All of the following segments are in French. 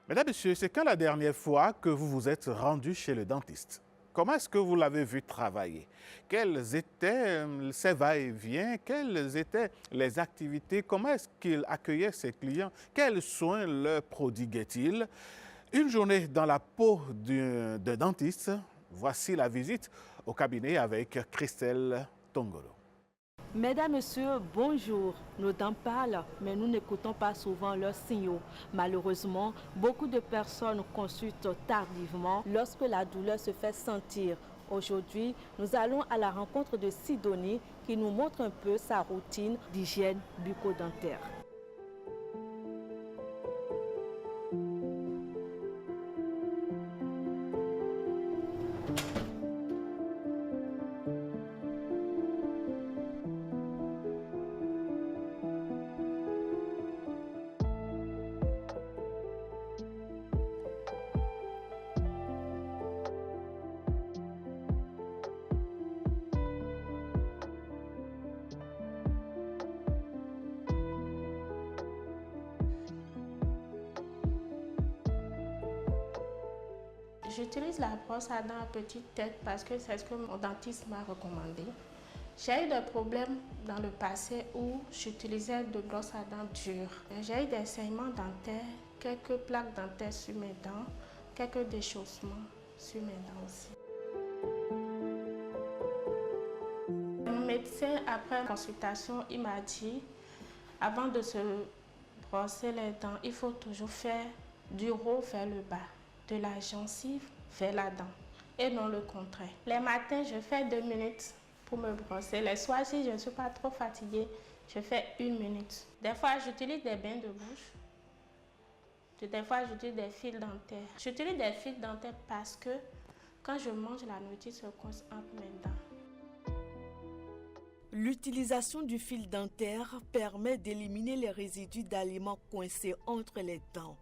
Mesdames, Messieurs, c'est quand la dernière fois que vous vous êtes rendu chez le dentiste? Comment est-ce que vous l'avez vu travailler? Quels étaient ses va-et-vient? Quelles étaient les activités? Comment est-ce qu'il accueillait ses clients? Quels soins leur prodiguait-il? Une journée dans la peau d'un dentiste, voici la visite au cabinet avec Christelle Tongolo. Mesdames, Messieurs, bonjour. Nos dents parlent, mais nous n'écoutons pas souvent leurs signaux. Malheureusement, beaucoup de personnes consultent tardivement lorsque la douleur se fait sentir. Aujourd'hui, nous allons à la rencontre de Sidonie qui nous montre un peu sa routine d'hygiène bucco-dentaire. J'utilise la brosse à dents à petite tête parce que c'est ce que mon dentiste m'a recommandé. J'ai eu des problèmes dans le passé où j'utilisais de brosses à dents dures. J'ai eu des saignements dentaires, quelques plaques dentaires sur mes dents, quelques déchaussements sur mes dents aussi. Mon médecin, après consultation, il m'a dit, avant de se brosser les dents, il faut toujours faire du haut vers le bas, de la gencive vers la dent et non le contraire. Les matins, je fais 2 minutes pour me brosser. Les soirs, si je ne suis pas trop fatiguée, je fais 1 minute. Des fois, j'utilise des bains de bouche. Des fois, j'utilise des fils dentaires. J'utilise des fils dentaires parce que quand je mange, la nourriture se coince entre mes dents. L'utilisation du fil dentaire permet d'éliminer les résidus d'aliments coincés entre les dents.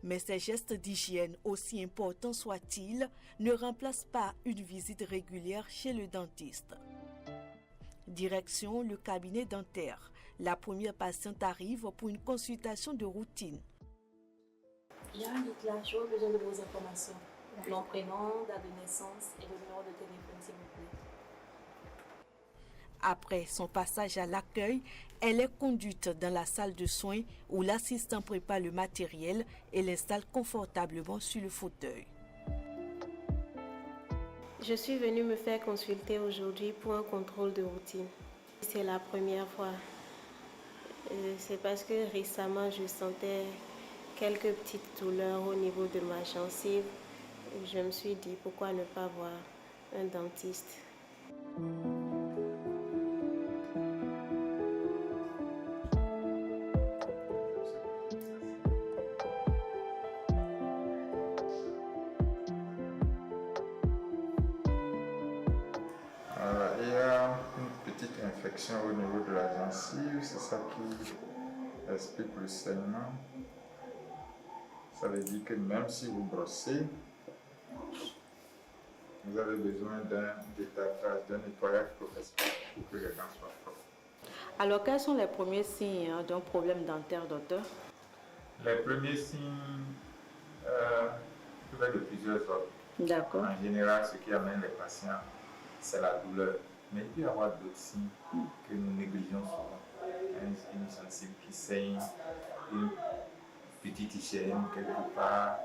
Mais ces gestes d'hygiène, aussi importants soient-ils, ne remplacent pas une visite régulière chez le dentiste. Direction le cabinet dentaire. La première patiente arrive pour une consultation de routine. Bien, dites-là, j'aurais besoin de vos informations. Nom, prénom, date de naissance et le numéro de téléphone, s'il vous plaît. Après son passage à l'accueil, elle est conduite dans la salle de soins où l'assistant prépare le matériel et l'installe confortablement sur le fauteuil. Je suis venue me faire consulter aujourd'hui pour un contrôle de routine. C'est la première fois. C'est parce que récemment, je sentais quelques petites douleurs au niveau de ma gencive. Je me suis dit, pourquoi ne pas voir un dentiste? Il y a une petite infection au niveau de la gencive, c'est ça qui explique le saignement. Ça veut dire que même si vous brossez, vous avez besoin d'un détartrage, d'un nettoyage professionnel pour que les dents soient propres. Alors, quels sont les premiers signes d'un problème dentaire, docteur? Les premiers signes peuvent être de plusieurs ordres. D'accord. En général, ce qui amène les patients, c'est la douleur. Mais il peut y avoir d'autres signes que nous négligeons souvent. Une gencive qui saigne, une petite hygiène quelque part,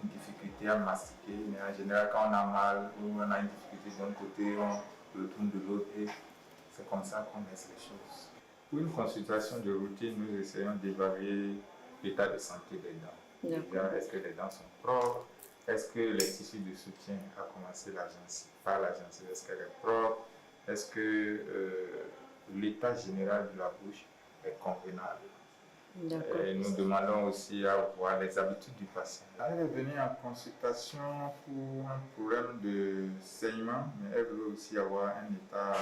une difficulté à mastiquer. Mais en général, quand on a mal ou on a une difficulté d'un côté, on le tourne de l'autre et c'est comme ça qu'on laisse les choses. Pour une consultation de routine, nous essayons d'évaluer l'état de santé des dents. Déjà, est-ce que les dents sont propres? Est-ce que les tissus de soutien, à commencer par la gencive, est-ce qu'elle est propre? Est-ce que l'état général de la bouche est convenable? Et nous demandons aussi à voir les habitudes du patient. Elle est venue en consultation pour un problème de saignement, mais elle veut aussi avoir un état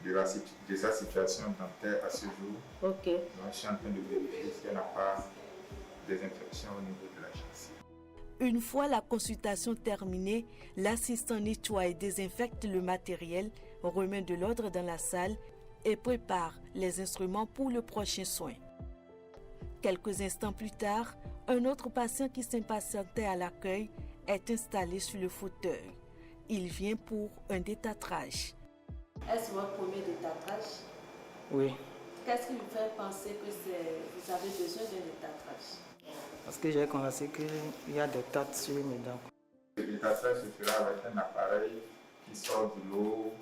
de sa situation dentaire à ce jour. Ok. Donc, je suis en train de vérifier si elle n'a pas des infections au niveau de la gencive. Une fois la consultation terminée, l'assistant nettoie et désinfecte le matériel, remet de l'ordre dans la salle et prépare les instruments pour le prochain soin. Quelques instants plus tard, un autre patient qui s'impatientait à l'accueil est installé sur le fauteuil. Il vient pour un détartrage. Est-ce votre premier détartrage? Oui. Qu'est-ce qui vous fait penser que vous avez besoin d'un détartrage? Parce que j'ai constaté qu'il y a des taches sur mes dents. Le détartrage se fera avec un appareil qui sort de l'eau,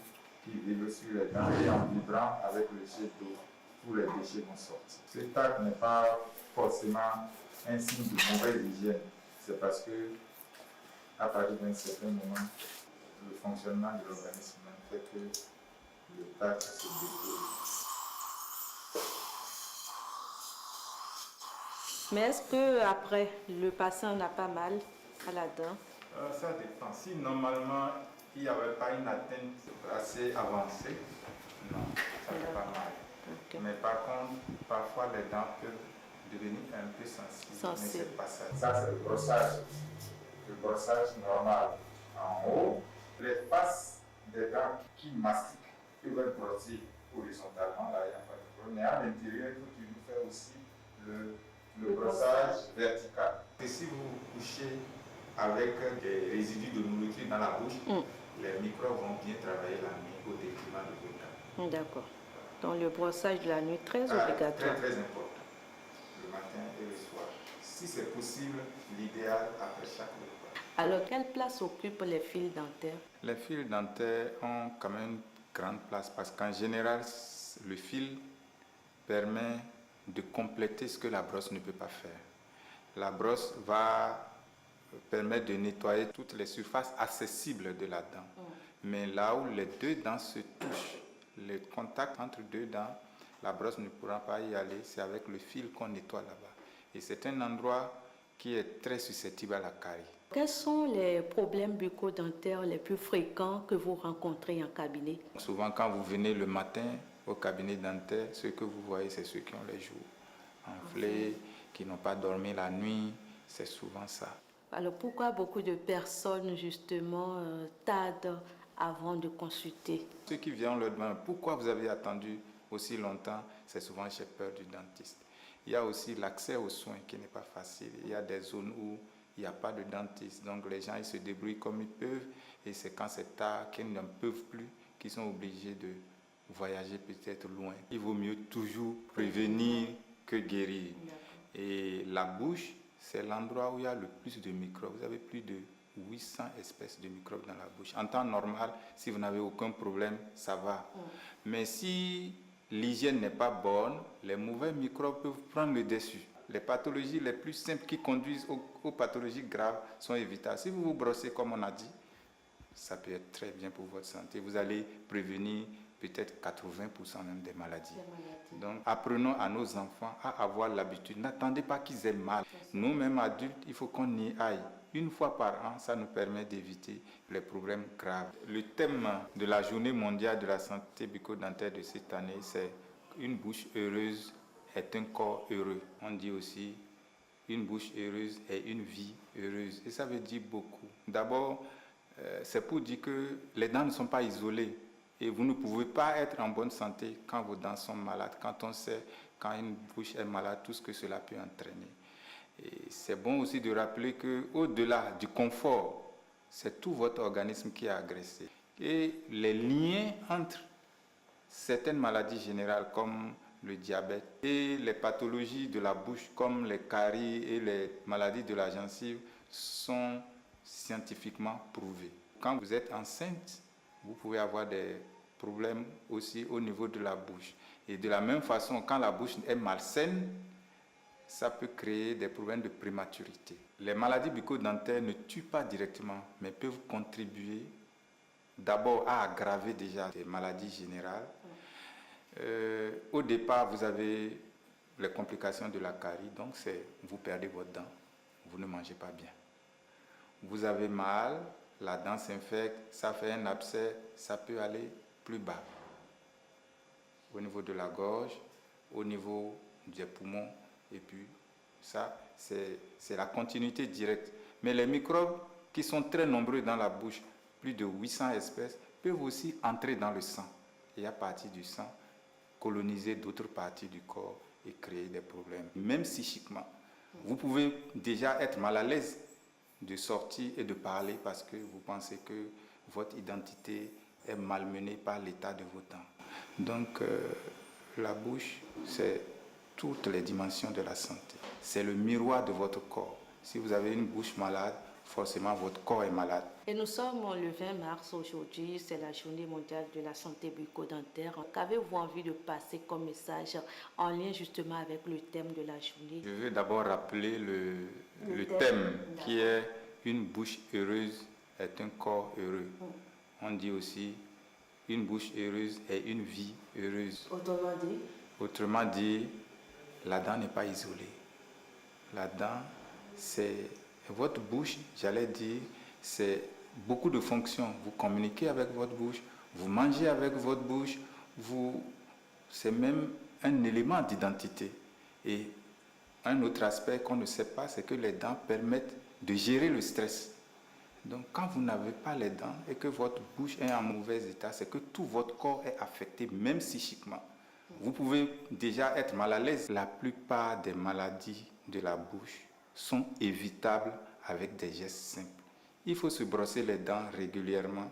qui vibre sur les dents et en vibrant avec le jet d'eau, tous les déchets vont sortir. Ce tac n'est pas forcément un signe de mauvaise hygiène. C'est parce que, à partir d'un certain moment, le fonctionnement de l'organisme fait que le tac se dépose. Mais est-ce qu'après, le patient n'a pas mal à la dent? Ça dépend. Si normalement il n'y avait pas une atteinte assez avancée, non, ça fait pas mal. Okay. Mais par contre, parfois les dents peuvent devenir un peu sensibles. Mais c'est pas ça. Ça, c'est le brossage. Le brossage normal. En haut, les faces des dents qui mastiquent peuvent être brossées horizontalement. Là, il n'y a pas de problème. Mais à l'intérieur, il faut toujours faire aussi le brossage vertical. Et si vous couchez avec des résidus de nourriture dans la bouche, les microbes vont bien travailler la nuit au détriment de vos dents. D'accord. Donc le brossage de la nuit, très obligatoire. Très important. Le matin et le soir. Si c'est possible, l'idéal après chaque repas. Alors, quelle place occupent les fils dentaires? Les fils dentaires ont quand même une grande place parce qu'en général, le fil permet de compléter ce que la brosse ne peut pas faire. La brosse va permettre de nettoyer toutes les surfaces accessibles de la dent. Mais là où les deux dents se touchent, le contact entre deux dents, la brosse ne pourra pas y aller, c'est avec le fil qu'on nettoie là-bas. Et c'est un endroit qui est très susceptible à la carie. Quels sont les problèmes bucco-dentaires les plus fréquents que vous rencontrez en cabinet? Souvent, quand vous venez le matin au cabinet dentaire, ce que vous voyez, c'est ceux qui ont les joues enflées, qui n'ont pas dormi la nuit, c'est souvent ça. Alors, pourquoi beaucoup de personnes, justement, tardent avant de consulter? Ceux qui viennent leur demandent pourquoi vous avez attendu aussi longtemps, c'est souvent j'ai peur du dentiste. Il y a aussi l'accès aux soins qui n'est pas facile. Il y a des zones où il n'y a pas de dentiste. Donc les gens ils se débrouillent comme ils peuvent et c'est quand c'est tard qu'ils n'en peuvent plus qu'ils sont obligés de voyager peut-être loin. Il vaut mieux toujours prévenir que guérir. Et la bouche, c'est l'endroit où il y a le plus de microbes. Vous avez plus de 800 espèces de microbes dans la bouche. En temps normal, si vous n'avez aucun problème, ça va. Mais si l'hygiène n'est pas bonne, les mauvais microbes peuvent prendre le dessus. Les pathologies les plus simples qui conduisent aux pathologies graves sont évitables. Si vous vous brossez comme on a dit, ça peut être très bien pour votre santé. Vous allez prévenir peut-être 80% même des maladies. Donc, apprenons à nos enfants à avoir l'habitude. N'attendez pas qu'ils aient mal. Nous-mêmes adultes, il faut qu'on y aille. Une fois par an, ça nous permet d'éviter les problèmes graves. Le thème de la journée mondiale de la santé bucco-dentaire de cette année, c'est « Une bouche heureuse est un corps heureux ». On dit aussi « Une bouche heureuse est une vie heureuse ». Et ça veut dire beaucoup. D'abord, c'est pour dire que les dents ne sont pas isolées. Et vous ne pouvez pas être en bonne santé quand vos dents sont malades, quand on sait, quand une bouche est malade, tout ce que cela peut entraîner. Et c'est bon aussi de rappeler qu'au-delà du confort, c'est tout votre organisme qui est agressé. Et les liens entre certaines maladies générales comme le diabète et les pathologies de la bouche comme les caries et les maladies de la gencive sont scientifiquement prouvés. Quand vous êtes enceinte, vous pouvez avoir des problèmes aussi au niveau de la bouche. Et de la même façon, quand la bouche est malsaine, ça peut créer des problèmes de prématurité. Les maladies bucco-dentaires ne tuent pas directement, mais peuvent contribuer d'abord à aggraver déjà des maladies générales. Au départ, vous avez les complications de la carie, donc vous perdez votre dent, vous ne mangez pas bien. Vous avez mal, la dent s'infecte, ça fait un abcès, ça peut aller plus bas. Au niveau de la gorge, au niveau des poumons, et puis ça, c'est la continuité directe. Mais les microbes qui sont très nombreux dans la bouche, plus de 800 espèces, peuvent aussi entrer dans le sang et à partir du sang, coloniser d'autres parties du corps et créer des problèmes. Même psychiquement, vous pouvez déjà être mal à l'aise de sortir et de parler parce que vous pensez que votre identité est malmenée par l'état de vos dents. Donc, la bouche, c'est toutes les dimensions de la santé. C'est le miroir de votre corps. Si vous avez une bouche malade, forcément votre corps est malade. Et nous sommes le 20 mars aujourd'hui, c'est la journée mondiale de la santé bucco-dentaire. Qu'avez-vous envie de passer comme message en lien justement avec le thème de la journée? Je veux d'abord rappeler le thème qui est « Une bouche heureuse est un corps heureux ». On dit aussi « Une bouche heureuse est une vie heureuse ». Autrement dit, la dent n'est pas isolée. La dent, c'est votre bouche, j'allais dire, c'est beaucoup de fonctions. Vous communiquez avec votre bouche, vous mangez avec votre bouche, c'est même un élément d'identité. Et un autre aspect qu'on ne sait pas, c'est que les dents permettent de gérer le stress. Donc quand vous n'avez pas les dents et que votre bouche est en mauvais état, c'est que tout votre corps est affecté, même psychiquement. Vous pouvez déjà être mal à l'aise. La plupart des maladies de la bouche sont évitables avec des gestes simples. Il faut se brosser les dents régulièrement,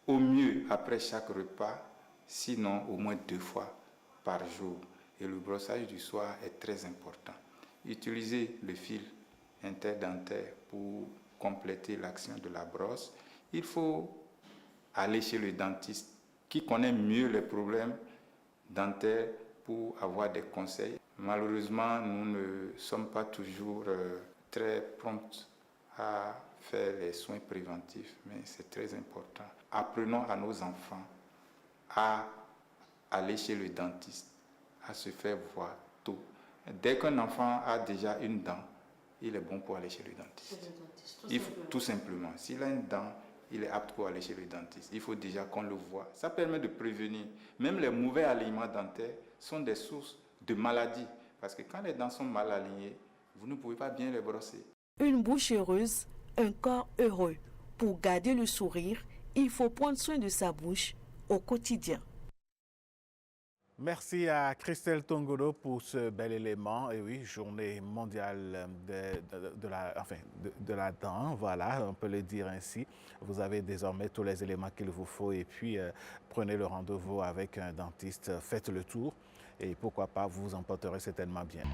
au mieux après chaque repas, sinon au moins 2 fois par jour. Et le brossage du soir est très important. Utilisez le fil interdentaire pour compléter l'action de la brosse. Il faut aller chez le dentiste qui connaît mieux les problèmes dentaires pour avoir des conseils. Malheureusement, nous ne sommes pas toujours très prompts à faire les soins préventifs, mais c'est très important. Apprenons à nos enfants à aller chez le dentiste, à se faire voir tôt. Dès qu'un enfant a déjà une dent, il est bon pour aller chez le dentiste. Tout simplement. S'il a une dent, il est apte pour aller chez le dentiste. Il faut déjà qu'on le voie. Ça permet de prévenir. Même les mauvais alignements dentaires sont des sources de maladies. Parce que quand les dents sont mal alignées, vous ne pouvez pas bien les brosser. Une bouche heureuse, un corps heureux. Pour garder le sourire, il faut prendre soin de sa bouche au quotidien. Merci à Christelle Tongolo pour ce bel élément. Et oui, journée mondiale de la dent, voilà, on peut le dire ainsi. Vous avez désormais tous les éléments qu'il vous faut et puis prenez le rendez-vous avec un dentiste, faites le tour et pourquoi pas, vous vous en porterez certainement bien.